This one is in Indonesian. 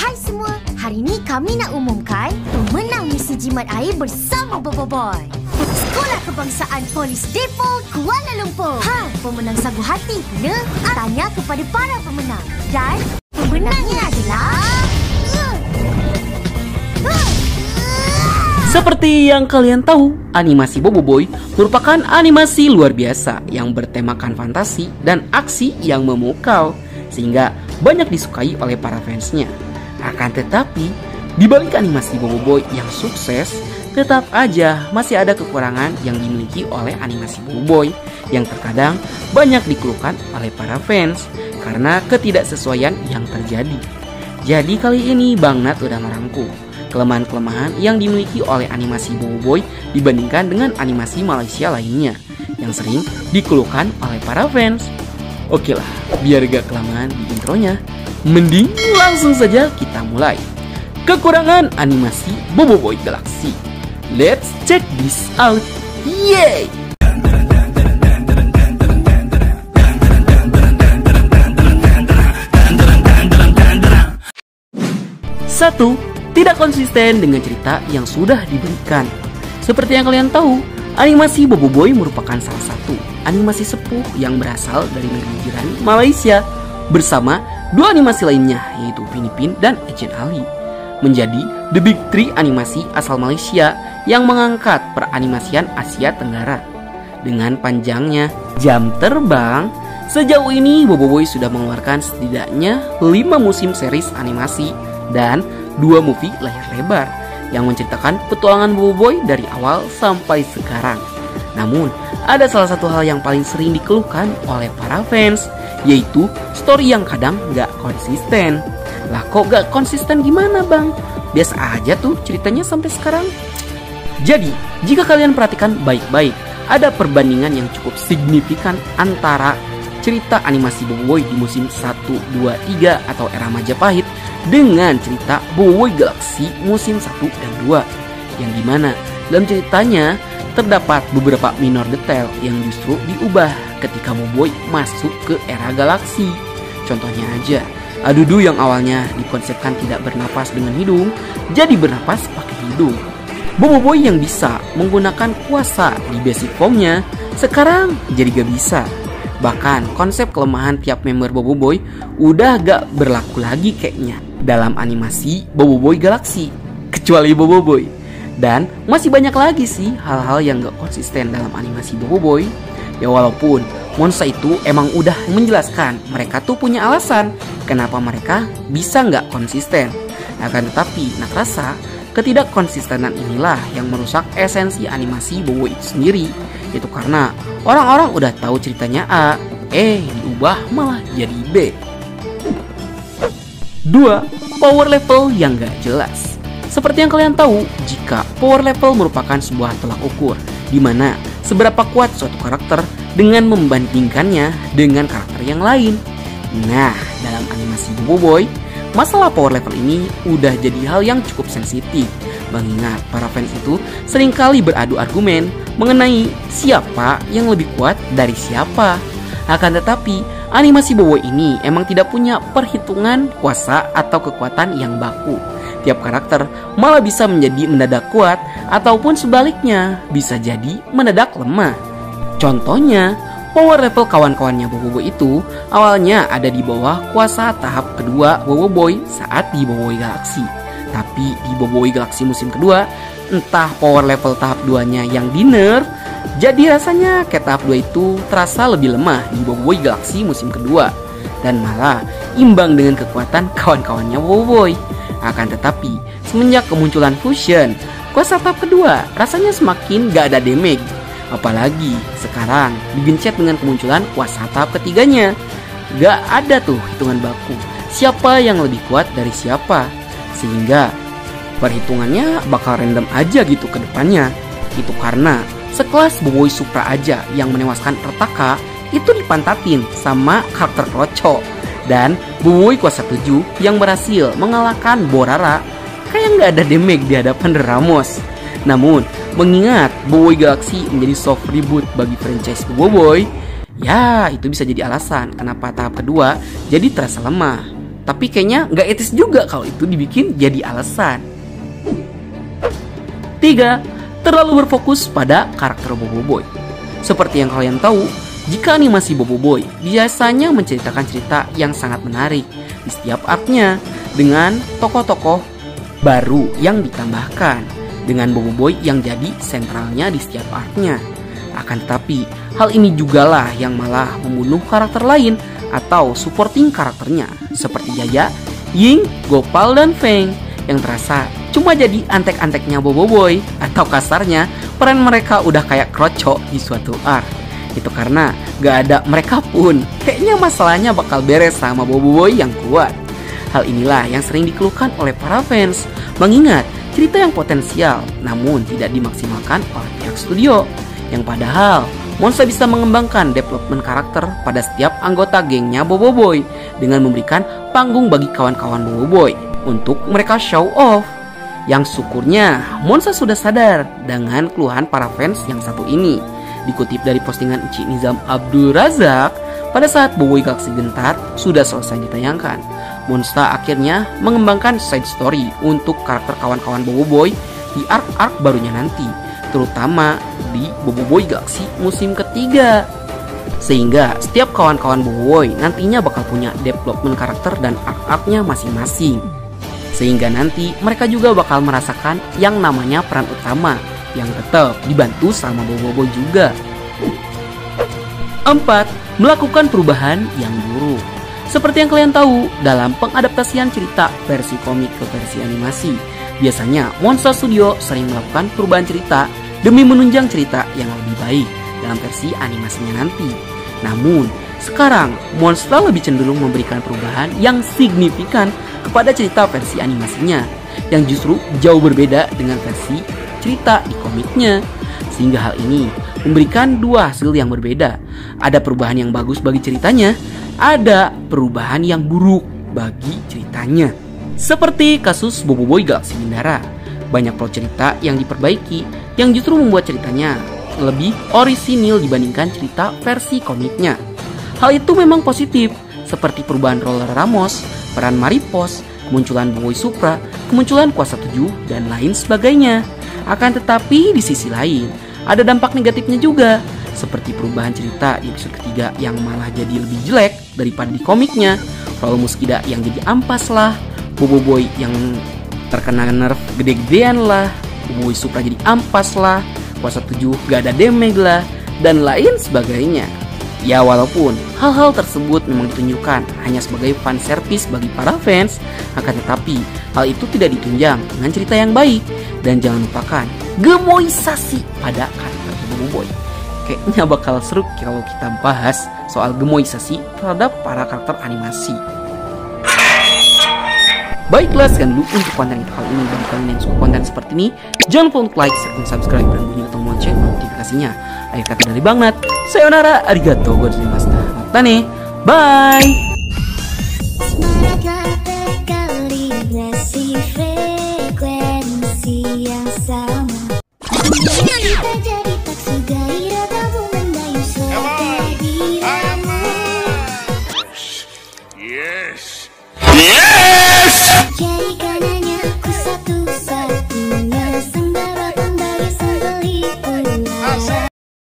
Hai semua, hari ini kami nak umumkan pemenang misi jimat air bersama Boboiboy. Sekolah Kebangsaan Polis Depo Kuala Lumpur. Pemenang sagu hati kena tanya kepada para pemenang. Dan pemenangnya adalah... Seperti yang kalian tahu, animasi Boboiboy merupakan animasi luar biasa yang bertemakan fantasi dan aksi yang memukau, sehingga banyak disukai oleh para fansnya. Akan tetapi, di balik animasi Boboiboy yang sukses, tetap aja masih ada kekurangan yang dimiliki oleh animasi Boboiboy yang terkadang banyak dikeluhkan oleh para fans karena ketidaksesuaian yang terjadi. Jadi kali ini Bang Nat udah merangkum kelemahan-kelemahan yang dimiliki oleh animasi Boboiboy dibandingkan dengan animasi Malaysia lainnya yang sering dikeluhkan oleh para fans. Oke lah, biar gak kelamaan di intronya, mending langsung saja kita mulai. Kekurangan animasi Boboiboy Galaxy. Let's check this out. Yeay! 1. Tidak konsisten dengan cerita yang sudah diberikan. Seperti yang kalian tahu, animasi Boboiboy merupakan salah satu animasi sepuh yang berasal dari negeri jiran Malaysia bersama dua animasi lainnya, yaitu Upin Ipin dan Agent Ali, menjadi the big three animasi asal Malaysia yang mengangkat peranimasian Asia Tenggara. Dengan panjangnya jam terbang, sejauh ini Boboiboy sudah mengeluarkan setidaknya 5 musim series animasi dan 2 movie layar lebar yang menceritakan petualangan Boboiboy dari awal sampai sekarang. Namun, ada salah satu hal yang paling sering dikeluhkan oleh para fans, yaitu story yang kadang gak konsisten. Lah kok gak konsisten gimana bang? Biasa aja tuh ceritanya sampai sekarang. Jadi, jika kalian perhatikan baik-baik, ada perbandingan yang cukup signifikan antara cerita animasi Boboiboy di musim 1, 2, 3 atau era Majapahit dengan cerita Boboiboy Galaxy musim 1 dan 2, yang dimana dalam ceritanya terdapat beberapa minor detail yang justru diubah ketika Boboiboy masuk ke era Galaxy. Contohnya aja, Adudu yang awalnya dikonsepkan tidak bernapas dengan hidung jadi bernapas pakai hidung. Boboiboy yang bisa menggunakan kuasa di basic formnya sekarang jadi gak bisa. Bahkan konsep kelemahan tiap member Boboiboy udah gak berlaku lagi kayaknya dalam animasi Boboiboy Galaxy, kecuali Boboiboy. Dan masih banyak lagi sih hal-hal yang gak konsisten dalam animasi Boboiboy. Ya walaupun Monsa itu emang udah menjelaskan mereka tuh punya alasan kenapa mereka bisa gak konsisten. Akan tetapi nak rasa ketidakkonsistenan inilah yang merusak esensi animasi Boboiboy itu sendiri. Itu karena orang-orang udah tahu ceritanya A, diubah malah jadi B. 2. Power level yang gak jelas. Seperti yang kalian tahu, jika power level merupakan sebuah tolak ukur di mana seberapa kuat suatu karakter dengan membandingkannya dengan karakter yang lain. Nah, dalam animasi Boboiboy, masalah power level ini udah jadi hal yang cukup sensitif. Mengingat para fans itu seringkali beradu argumen mengenai siapa yang lebih kuat dari siapa. Akan tetapi, animasi Boboiboy ini emang tidak punya perhitungan kuasa atau kekuatan yang baku. Tiap karakter malah bisa menjadi mendadak kuat ataupun sebaliknya bisa jadi mendadak lemah. Contohnya, power level kawan-kawannya Boboiboy itu awalnya ada di bawah kuasa tahap kedua Boboiboy saat di Boboiboy Galaxy. Tapi di Boboiboy Galaxy musim kedua, entah power level tahap 2-nya yang di nerf, jadi rasanya kayak tahap 2 itu terasa lebih lemah di Boboiboy Galaxy musim kedua dan malah imbang dengan kekuatan kawan-kawannya Boboiboy. Akan tetapi, semenjak kemunculan Fusion, kuasa tahap kedua rasanya semakin gak ada damage. Apalagi sekarang digencet dengan kemunculan kuasa tahap ketiganya. Gak ada tuh hitungan baku siapa yang lebih kuat dari siapa, sehingga perhitungannya bakal random aja gitu ke depannya. Itu karena sekelas Boboiboy Supra aja yang menewaskan Retaka itu dipantatin sama karakter Kroco. Dan Boboiboy kuasa 7 yang berhasil mengalahkan Borara kayak gak ada damage di hadapan Ramos. Namun, mengingat Boboiboy Galaxy menjadi soft reboot bagi franchise Boboiboy, ya itu bisa jadi alasan kenapa tahap kedua jadi terasa lemah. Tapi kayaknya nggak etis juga kalau itu dibikin jadi alasan. 3. Terlalu berfokus pada karakter Bobo Boy. Seperti yang kalian tahu, jika animasi Bobo Boy biasanya menceritakan cerita yang sangat menarik di setiap artnya dengan tokoh-tokoh baru yang ditambahkan, dengan Bobo Boy yang jadi sentralnya di setiap artnya. Akan tetapi, hal ini jugalah yang malah membunuh karakter lain atau supporting karakternya seperti Jaya, Ying, Gopal, dan Feng yang terasa cuma jadi antek-anteknya Bobo Boy, atau kasarnya peran mereka udah kayak krocok di suatu art. Itu karena gak ada mereka pun, kayaknya masalahnya bakal beres sama Bobo Boy yang kuat. Hal inilah yang sering dikeluhkan oleh para fans, mengingat cerita yang potensial namun tidak dimaksimalkan oleh pihak studio. Yang padahal Monster bisa mengembangkan development karakter pada setiap anggota gengnya Bobo Boy dengan memberikan panggung bagi kawan-kawan Bobo Boy untuk mereka show off. Yang syukurnya Monster sudah sadar dengan keluhan para fans yang satu ini. Dikutip dari postingan Encik Nizam Abdul Razak, pada saat Bobo Boy Galaxy Gentar sudah selesai ditayangkan, Monster akhirnya mengembangkan side story untuk karakter kawan-kawan Bobo Boy di arc-arc barunya nanti, terutama di Bobo Boy Galaxy musim ketiga. Sehingga setiap kawan-kawan Bobo Boy nantinya bakal punya development karakter dan arc-arcnya masing-masing. Sehingga nanti mereka juga bakal merasakan yang namanya peran utama yang tetap dibantu sama Bobo Boy juga. 4. Melakukan perubahan yang buruk. Seperti yang kalian tahu, dalam pengadaptasian cerita versi komik ke versi animasi, biasanya Monster Studio sering melakukan perubahan cerita demi menunjang cerita yang lebih baik dalam versi animasinya nanti. Namun, sekarang Monster lebih cenderung memberikan perubahan yang signifikan kepada cerita versi animasinya, yang justru jauh berbeda dengan versi cerita di komiknya. Sehingga hal ini memberikan dua hasil yang berbeda. Ada perubahan yang bagus bagi ceritanya, ada perubahan yang buruk bagi ceritanya. Seperti kasus Bobo Boy Galaxy Bindara, banyak plot cerita yang diperbaiki yang justru membuat ceritanya lebih orisinil dibandingkan cerita versi komiknya. Hal itu memang positif, seperti perubahan Roller Ramos, peran Maripos, kemunculan Boy Supra, kemunculan Kuasa 7, dan lain sebagainya. Akan tetapi di sisi lain, ada dampak negatifnya juga, seperti perubahan cerita di episode ketiga yang malah jadi lebih jelek daripada di komiknya. Roll Muskida yang jadi ampas lah, Bobo Boy yang terkena nerf gede-gedean lah, Boy Supra jadi ampas lah, Kuasa 7 gak ada damage lah, dan lain sebagainya. Ya walaupun hal-hal tersebut memang ditunjukkan hanya sebagai fan service bagi para fans, akan tetapi hal itu tidak ditunjang dengan cerita yang baik. Dan jangan lupakan gemoisasi pada karakter Bobo Boy. Kayaknya bakal seru kalau kita bahas soal gemoisasi terhadap para karakter animasi. Baiklah, sekian dulu untuk konten kita kali ini. Bagi kalian yang suka konten seperti ini, jangan lupa untuk like, share, dan subscribe, dan bunyi tombol lonceng notifikasinya. Akhir kata dari Bang Nat, sayonara, arigatou gozaimashita. Matane, bye!